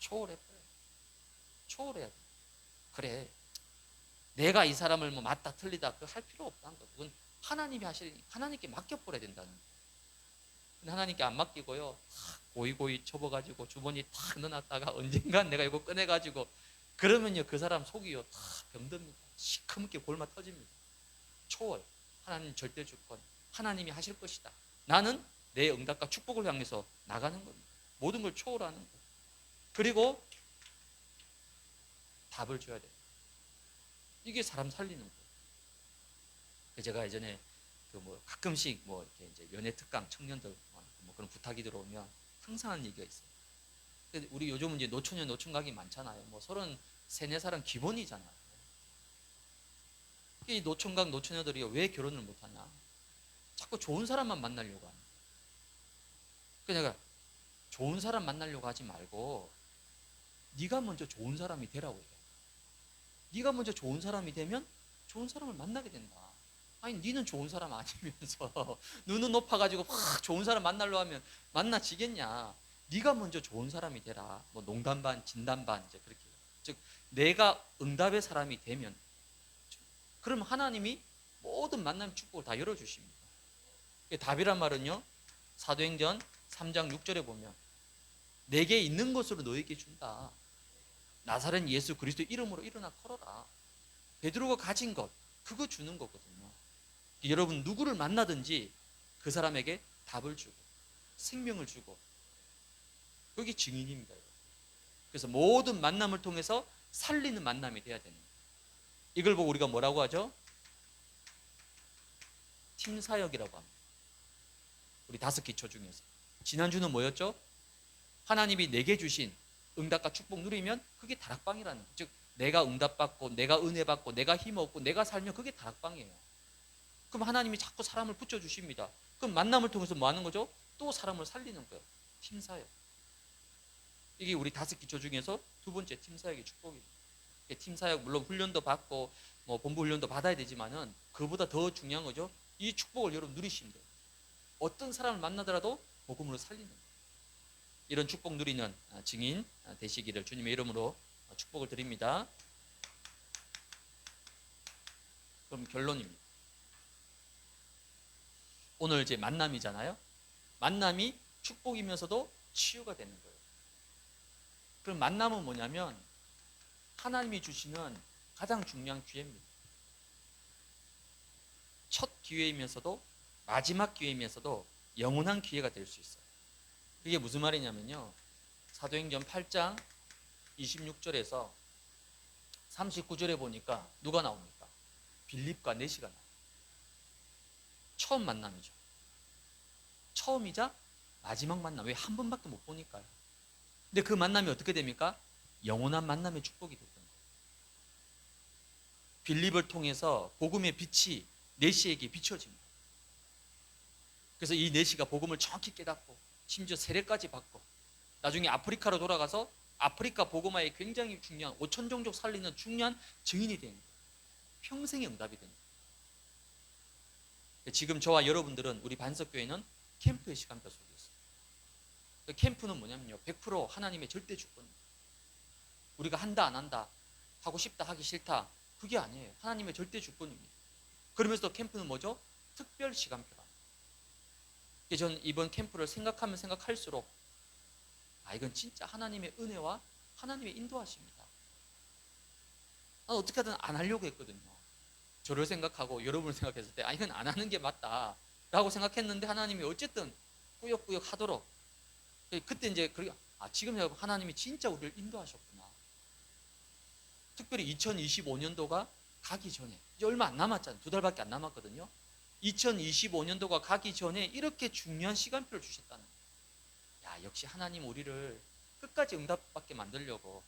초월해버려요. 초월해야 돼. 그래. 내가 이 사람을 뭐 맞다 틀리다 그거 할 필요 없다는 거. 그건 하나님이 하시니 하나님께 맡겨버려야 된다는 거예요. 근데 하나님께 안 맡기고요. 고이고이 접어가지고 주머니 탁 넣어놨다가 언젠간 내가 이거 꺼내가지고 그러면요 그 사람 속이요 다 병듭니다. 시커멓게 골마 터집니다. 초월. 하나님 절대 주권. 하나님이 하실 것이다. 나는 내 응답과 축복을 향해서 나가는 겁니다. 모든 걸 초월하는 거예요. 그리고 답을 줘야 돼요. 이게 사람 살리는 거예요. 제가 예전에 가끔씩 이렇게 이제 연애 특강 청년들 그런 부탁이 들어오면 항상 하는 얘기가 있어요. 우리 요즘은 이제 노처녀 노총각이 많잖아요. 33, 4살은 기본이잖아요. 이 노총각 노처녀들이 왜 결혼을 못하냐? 자꾸 좋은 사람만 만나려고 하는 거예요. 그래서 내가 좋은 사람 만나려고 하지 말고 네가 먼저 좋은 사람이 되라고 얘기해요. 네가 먼저 좋은 사람이 되면 좋은 사람을 만나게 된다. 아니 니는 좋은 사람 아니면서 눈은 높아가지고 막 좋은 사람 만나려고 하면 만나지겠냐. 네가 먼저 좋은 사람이 되라. 농담 반 진담 반 이제 그렇게. 즉 내가 응답의 사람이 되면 그럼 하나님이 모든 만남 축복을 다 열어주십니다. 답이란 말은요 사도행전 3장 6절에 보면 내게 있는 것으로 너에게 준다. 나사렛 예수 그리스도 이름으로 일어나 걸어라. 베드로가 가진 것 그거 주는 거거든요. 여러분 누구를 만나든지 그 사람에게 답을 주고 생명을 주고 그게 증인입니다. 그래서 모든 만남을 통해서 살리는 만남이 돼야 되는 거예요. 이걸 보고 우리가 뭐라고 하죠? 팀사역이라고 합니다. 우리 5기초 중에서 지난주는 뭐였죠? 하나님이 내게 주신 응답과 축복 누리면 그게 다락방이라는 거예요. 즉 내가 응답받고 내가 은혜받고 내가 힘없고 내가 살면 그게 다락방이에요. 그럼 하나님이 자꾸 사람을 붙여주십니다. 그럼 만남을 통해서 뭐 하는 거죠? 또 사람을 살리는 거예요. 팀사역. 이게 우리 5기초 중에서 2번째 팀사역의 축복입니다. 팀사역 물론 훈련도 받고 본부 훈련도 받아야 되지만은 그보다 더 중요한 거죠. 이 축복을 여러분 누리시면 돼요. 어떤 사람을 만나더라도 복음으로 살리는 거예요. 이런 축복 누리는 증인 되시기를 주님의 이름으로 축복을 드립니다. 그럼 결론입니다. 오늘 이제 만남이잖아요. 만남이 축복이면서도 치유가 되는 거예요. 그럼 만남은 뭐냐면 하나님이 주시는 가장 중요한 기회입니다. 첫 기회이면서도 마지막 기회이면서도 영원한 기회가 될 수 있어요. 그게 무슨 말이냐면요. 사도행전 8장 26절에서 39절에 보니까 누가 나옵니까? 빌립과 네시가 나와요. 처음 만남이죠. 처음이자 마지막 만남. 왜 한 번밖에 못 보니까요. 근데 그 만남이 어떻게 됩니까? 영원한 만남의 축복이 됐던 거예요. 빌립을 통해서 복음의 빛이 네시에게 비춰집니다. 그래서 이 네시가 복음을 정확히 깨닫고 심지어 세례까지 받고 나중에 아프리카로 돌아가서 아프리카 복음화에 굉장히 중요한 5천 종족 살리는 중요한 증인이 된 거예요. 평생의 응답이 된 거예요. 지금 저와 여러분들은 우리 반석교회는 캠프의 시간표 속에 있어요. 캠프는 뭐냐면요, 100% 하나님의 절대 주권입니다. 우리가 한다 안 한다, 하고 싶다 하기 싫다, 그게 아니에요. 하나님의 절대 주권입니다. 그러면서 캠프는 뭐죠? 특별 시간표라. 저는 이번 캠프를 생각하면 생각할수록 이건 진짜 하나님의 은혜와 하나님의 인도하십니다. 난 어떻게 하든 안 하려고 했거든요. 저를 생각하고 여러분을 생각했을 때 이건 안 하는 게 맞다 라고 생각했는데, 하나님이 어쨌든 꾸역꾸역 하도록. 그때 이제 지금 하나님이 진짜 우리를 인도하셨구나. 특별히 2025년도가 가기 전에, 이제 얼마 안 남았잖아요. 2달밖에 안 남았거든요. 2025년도가 가기 전에 이렇게 중요한 시간표를 주셨다는 거예요. 역시 하나님 우리를 끝까지 응답받게 만들려고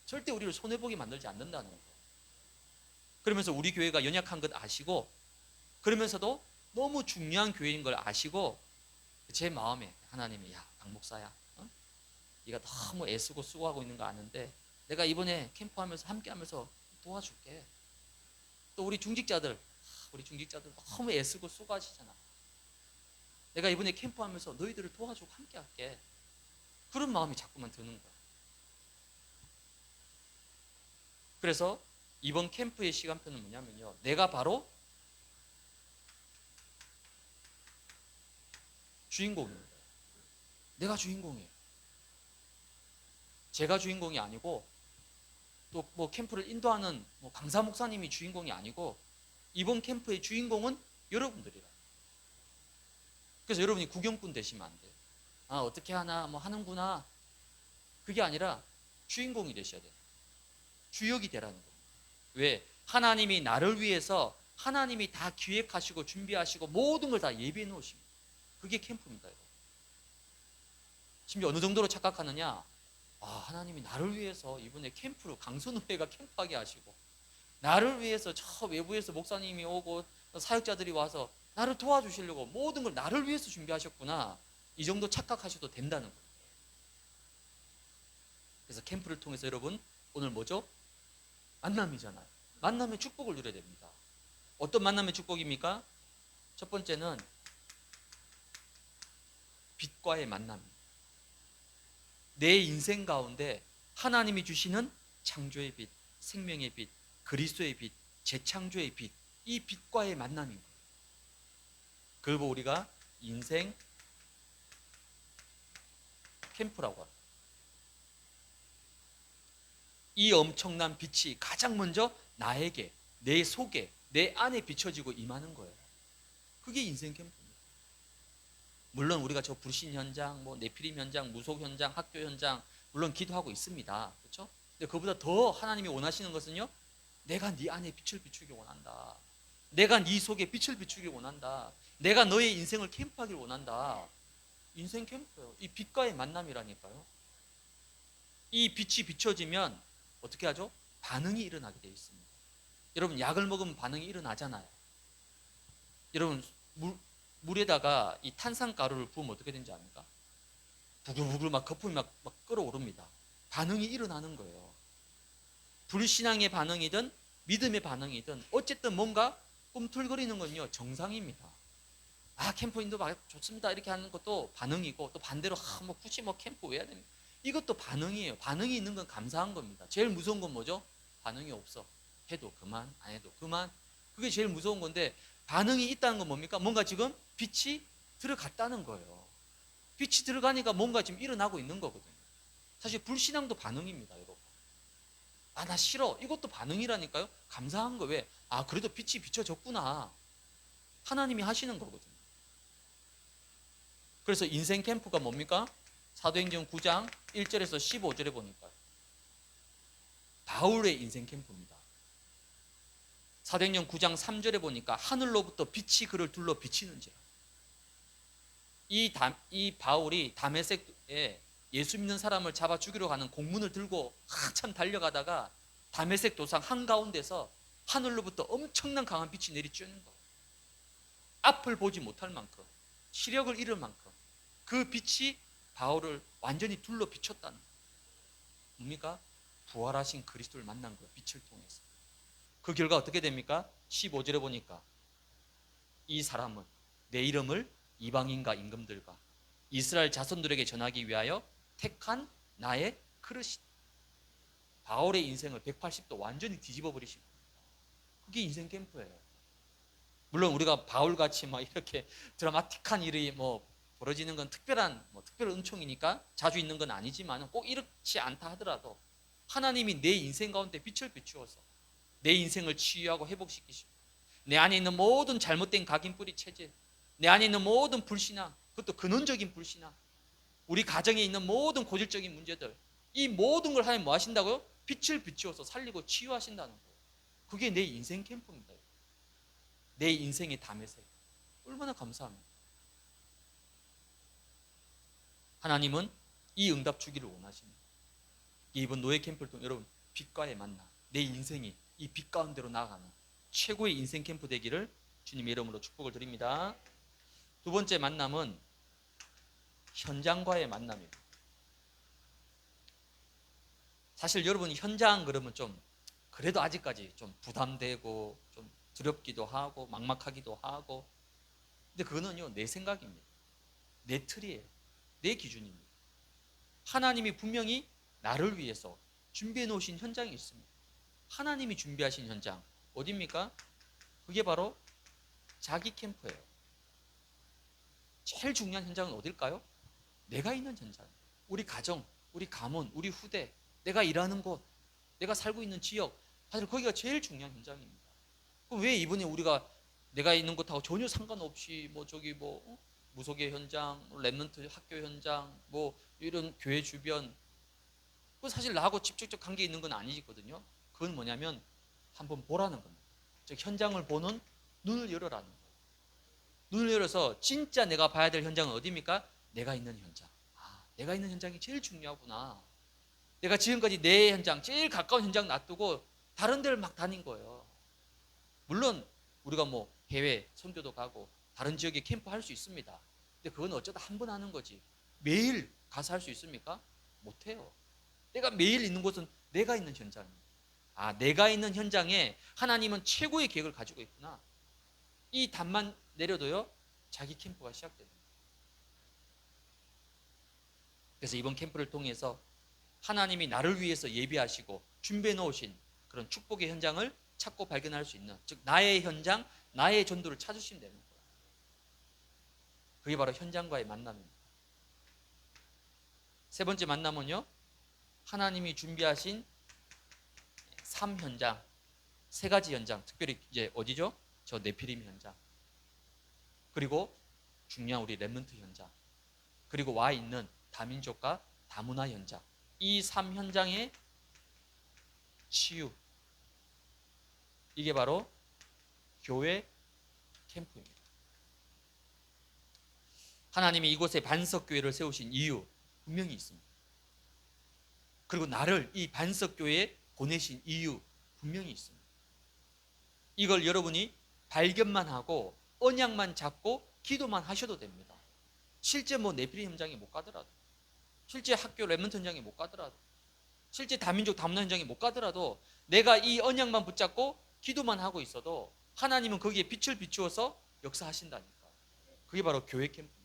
절대 우리를 손해보게 만들지 않는다는 거예요. 그러면서 우리 교회가 연약한 것 아시고, 그러면서도 너무 중요한 교회인 걸 아시고, 제 마음에 하나님이 박 목사야, 네가 너무 애쓰고 수고하고 있는 거 아는데 내가 이번에 캠프하면서 함께하면서 도와줄게. 또 우리 중직자들 너무 애쓰고 수고하시잖아. 내가 이번에 캠프하면서 너희들을 도와주고 함께할게. 그런 마음이 자꾸만 드는 거야. 그래서 이번 캠프의 시간표는 뭐냐면요, 내가 바로 주인공입니다. 내가 주인공이에요. 제가 주인공이 아니고, 또 뭐 캠프를 인도하는 강사 목사님이 주인공이 아니고, 이번 캠프의 주인공은 여러분들이라. 그래서 여러분이 구경꾼 되시면 안 돼요. 어떻게 하나, 하는구나. 그게 아니라 주인공이 되셔야 돼요. 주역이 되라는 겁니다. 왜? 하나님이 나를 위해서 하나님이 다 기획하시고 준비하시고 모든 걸 다 예비해 놓으십니다. 그게 캠프입니다. 여러분. 심지어 어느 정도로 착각하느냐? 하나님이 나를 위해서 이번에 캠프로 강선우회가 캠프하게 하시고, 나를 위해서 저 외부에서 목사님이 오고 사역자들이 와서 나를 도와주시려고 모든 걸 나를 위해서 준비하셨구나. 이 정도 착각하셔도 된다는 거예요. 그래서 캠프를 통해서 여러분, 오늘 뭐죠? 만남이잖아요. 만남의 축복을 누려야 됩니다. 어떤 만남의 축복입니까? 첫 번째는 빛과의 만남입니다. 내 인생 가운데 하나님이 주시는 창조의 빛, 생명의 빛, 그리스도의 빛, 재창조의 빛, 이 빛과의 만남입니다. 그걸 보고 우리가 인생 캠프라고 합니다. 이 엄청난 빛이 가장 먼저 나에게, 내 속에, 내 안에 비춰지고 임하는 거예요. 그게 인생 캠프입니다. 물론 우리가 저 불신 현장, 네피림 현장, 무속 현장, 학교 현장, 물론 기도하고 있습니다. 그렇죠? 근데 그보다 더 하나님이 원하시는 것은요, 내가 네 안에 빛을 비추기 원한다. 내가 네 속에 빛을 비추기 원한다. 내가 너의 인생을 캠프하길 원한다. 인생 캠프예요. 이 빛과의 만남이라니까요. 이 빛이 비춰지면 어떻게 하죠? 반응이 일어나게 되어 있습니다. 여러분, 약을 먹으면 반응이 일어나잖아요. 여러분, 물에다가 이 탄산가루를 부으면 어떻게 되는지 압니까? 부글부글 막 거품이 막 끓어오릅니다. 반응이 일어나는 거예요. 불신앙의 반응이든 믿음의 반응이든 어쨌든 뭔가 꿈틀거리는 건요, 정상입니다. 캠프 인도 좋습니다 이렇게 하는 것도 반응이고, 또 반대로 굳이 캠프 왜 해야 됩니까? 이것도 반응이에요. 반응이 있는 건 감사한 겁니다. 제일 무서운 건 뭐죠? 반응이 없어. 해도 그만, 안 해도 그만. 그게 제일 무서운 건데, 반응이 있다는 건 뭡니까? 뭔가 지금 빛이 들어갔다는 거예요. 빛이 들어가니까 뭔가 지금 일어나고 있는 거거든요. 사실 불신앙도 반응입니다, 여러분. 나 싫어. 이것도 반응이라니까요. 감사한 거. 왜? 그래도 빛이 비춰졌구나. 하나님이 하시는 거거든요. 그래서 인생 캠프가 뭡니까? 사도행전 9장 1절에서 15절에 보니까 바울의 인생 캠프입니다. 사도행전 9장 3절에 보니까 하늘로부터 빛이 그를 둘러 비치는지라. 이 바울이 다메섹에 예수 믿는 사람을 잡아 죽이러 가는 공문을 들고 한참 달려가다가 다메섹 도상 한가운데서 하늘로부터 엄청난 강한 빛이 내리쬐는 거예요. 앞을 보지 못할 만큼, 시력을 잃을 만큼 그 빛이 바울을 완전히 둘러 비췄다는 거예요. 뭡니까? 부활하신 그리스도를 만난 거예요. 빛을 통해서. 그 결과 어떻게 됩니까? 15절에 보니까 이 사람은 내 이름을 이방인과 임금들과 이스라엘 자손들에게 전하기 위하여 택한 나의 그릇이다. 바울의 인생을 180도 완전히 뒤집어 버리신 겁니다. 그게 인생 캠프예요. 물론 우리가 바울같이 막 이렇게 드라마틱한 일이 뭐 벌어지는 건 특별한 특별 은총이니까 자주 있는 건 아니지만 꼭 이렇지 않다 하더라도 하나님이 내 인생 가운데 빛을 비추어서 내 인생을 치유하고 회복시키시고 내 안에 있는 모든 잘못된 각인뿌리 체질, 내 안에 있는 모든 불신앙, 그것도 근원적인 불신앙, 우리 가정에 있는 모든 고질적인 문제들, 이 모든 걸 하나님 뭐 하신다고요? 빛을 비추어서 살리고 치유하신다는 거예요. 그게 내 인생 캠프입니다. 내 인생의 담에서 얼마나 감사합니다. 하나님은 이 응답 주기를 원하십니다. 이번 노예 캠프를 통해 여러분 빛과의 만남, 내 인생이 이 빛 가운데로 나아가는 최고의 인생 캠프 되기를 주님의 이름으로 축복을 드립니다. 두 번째 만남은 현장과의 만남입니다. 사실 여러분 현장 그러면 좀 그래도 아직까지 좀 부담되고 좀 두렵기도 하고 막막하기도 하고, 근데 그거는요 내 생각입니다. 내 틀이에요. 내 기준입니다. 하나님이 분명히 나를 위해서 준비해 놓으신 현장이 있습니다. 하나님이 준비하신 현장 어디입니까? 그게 바로 자기 캠프예요. 제일 중요한 현장은 어딜까요? 내가 있는 현장, 우리 가정, 우리 가문, 우리 후대, 내가 일하는 곳, 내가 살고 있는 지역, 사실 거기가 제일 중요한 현장입니다. 그럼 왜 이번에 우리가 내가 있는 곳하고 전혀 상관없이 무속의 현장, 랩런트 학교 현장, 이런 교회 주변, 그 사실 나하고 직접적 관계 있는 건 아니거든요. 그건 뭐냐면 한번 보라는 겁니다. 즉 현장을 보는 눈을 열어라는 거예요. 눈을 열어서 진짜 내가 봐야 될 현장은 어디입니까? 내가 있는 현장. 내가 있는 현장이 제일 중요하구나. 내가 지금까지 내 현장, 제일 가까운 현장 놔두고 다른 데를 막 다닌 거예요. 물론 우리가 해외 선교도 가고 다른 지역에 캠프 할 수 있습니다. 근데 그건 어쩌다 한 번 하는 거지. 매일 가서 할 수 있습니까? 못해요. 내가 매일 있는 곳은 내가 있는 현장입니다. 내가 있는 현장에 하나님은 최고의 계획을 가지고 있구나. 이 답만 내려도요 자기 캠프가 시작됩니다. 그래서 이번 캠프를 통해서 하나님이 나를 위해서 예비하시고 준비해 놓으신 그런 축복의 현장을 찾고 발견할 수 있는, 즉 나의 현장, 나의 전도를 찾으시면 되는 거예요. 그게 바로 현장과의 만남입니다. 세 번째 만남은요, 하나님이 준비하신 3현장, 세 가지 현장, 특별히 이제 어디죠? 저 네피림 현장, 그리고 중요한 우리 렘넌트 현장, 그리고 와 있는 다민족과 다문화 현장, 이 3현장의 치유, 이게 바로 교회 캠프입니다. 하나님이 이곳에 반석교회를 세우신 이유 분명히 있습니다. 그리고 나를 이 반석교회에 보내신 이유 분명히 있습니다. 이걸 여러분이 발견만 하고 언약만 잡고 기도만 하셔도 됩니다. 실제 네피림 현장에 못 가더라도, 실제 학교 렘넌트 현장에 못 가더라도, 실제 다민족 다문화 현장에 못 가더라도 내가 이 언약만 붙잡고 기도만 하고 있어도 하나님은 거기에 빛을 비추어서 역사하신다니까. 그게 바로 교회 캠프입니다.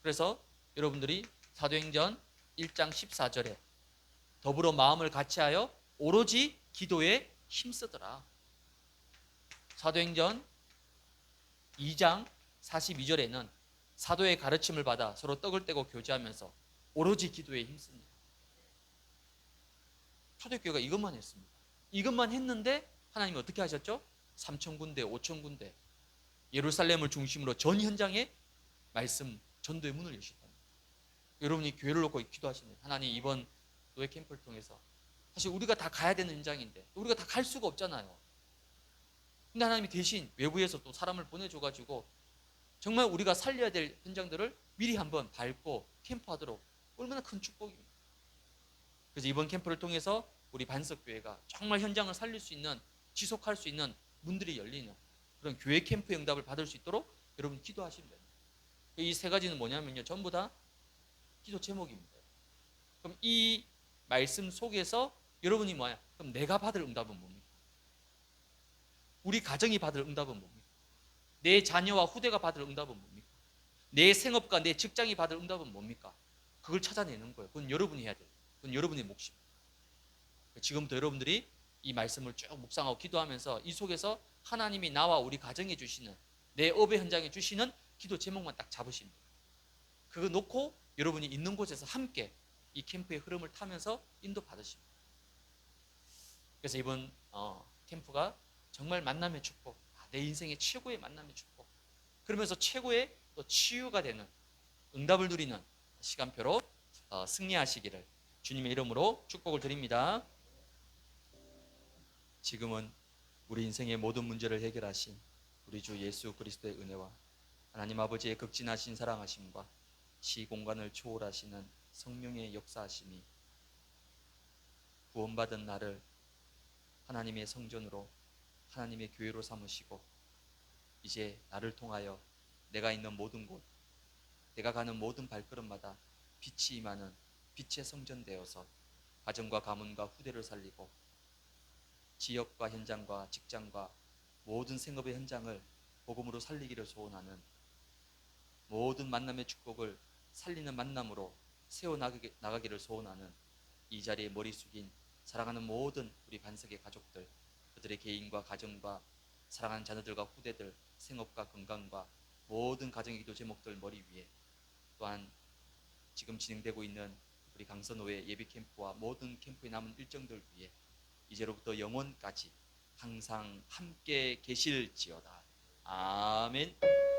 그래서 여러분들이 사도행전 1장 14절에 더불어 마음을 같이하여 오로지 기도에 힘쓰더라. 사도행전 2장 42절에는 사도의 가르침을 받아 서로 떡을 떼고 교제하면서 오로지 기도에 힘씁니다. 초대교회가 이것만 했습니다. 이것만 했는데 하나님이 어떻게 하셨죠? 3,000군데, 5,000군데 예루살렘을 중심으로 전 현장에 말씀 전도의 문을 여셨다. 여러분이 교회를 놓고 기도하시는, 하나님 이번 노예 캠프를 통해서 사실 우리가 다 가야 되는 현장인데 우리가 다 갈 수가 없잖아요. 근데 하나님이 대신 외부에서 또 사람을 보내줘가지고 정말 우리가 살려야 될 현장들을 미리 한번 밟고 캠프하도록, 얼마나 큰 축복입니다. 그래서 이번 캠프를 통해서 우리 반석교회가 정말 현장을 살릴 수 있는, 지속할 수 있는 문들이 열리는 그런 교회 캠프 응답을 받을 수 있도록 여러분 기도하시면 됩니다. 이 세 가지는 뭐냐면요, 전부 다 기도 제목입니다. 그럼 이 말씀 속에서 여러분이 그럼 내가 받을 응답은 뭡니까? 우리 가정이 받을 응답은 뭡니까? 내 자녀와 후대가 받을 응답은 뭡니까? 내 생업과 내 직장이 받을 응답은 뭡니까? 그걸 찾아내는 거예요. 그건 여러분이 해야 돼요. 그건 여러분의 몫입니다. 지금부터 여러분들이 이 말씀을 쭉 묵상하고 기도하면서 이 속에서 하나님이 나와 우리 가정에 주시는, 내 업의 현장에 주시는 기도 제목만 딱 잡으시면 돼요. 그거 놓고 여러분이 있는 곳에서 함께 이 캠프의 흐름을 타면서 인도 받으십니다. 그래서 이번 캠프가 정말 만남의 축복, 내 인생의 최고의 만남의 축복, 그러면서 최고의 또 치유가 되는, 응답을 누리는 시간표로 승리하시기를 주님의 이름으로 축복을 드립니다. 지금은 우리 인생의 모든 문제를 해결하신 우리 주 예수 그리스도의 은혜와 하나님 아버지의 극진하신 사랑하심과 시공간을 초월하시는 성령의 역사하심이 구원받은 나를 하나님의 성전으로, 하나님의 교회로 삼으시고 이제 나를 통하여 내가 있는 모든 곳, 내가 가는 모든 발걸음마다 빛이 임하는 빛의 성전 되어서 가정과 가문과 후대를 살리고 지역과 현장과 직장과 모든 생업의 현장을 복음으로 살리기를 소원하는, 모든 만남의 축복을 살리는 만남으로 세워나가기를 소원하는 이 자리에 머리 숙인 사랑하는 모든 우리 반석의 가족들, 그들의 개인과 가정과 사랑하는 자녀들과 후대들, 생업과 건강과 모든 가정의 기도 제목들 머리 위에, 또한 지금 진행되고 있는 우리 강선호의 예비 캠프와 모든 캠프에 남은 일정들 위에 이제로부터 영원까지 항상 함께 계실지어다. 아멘.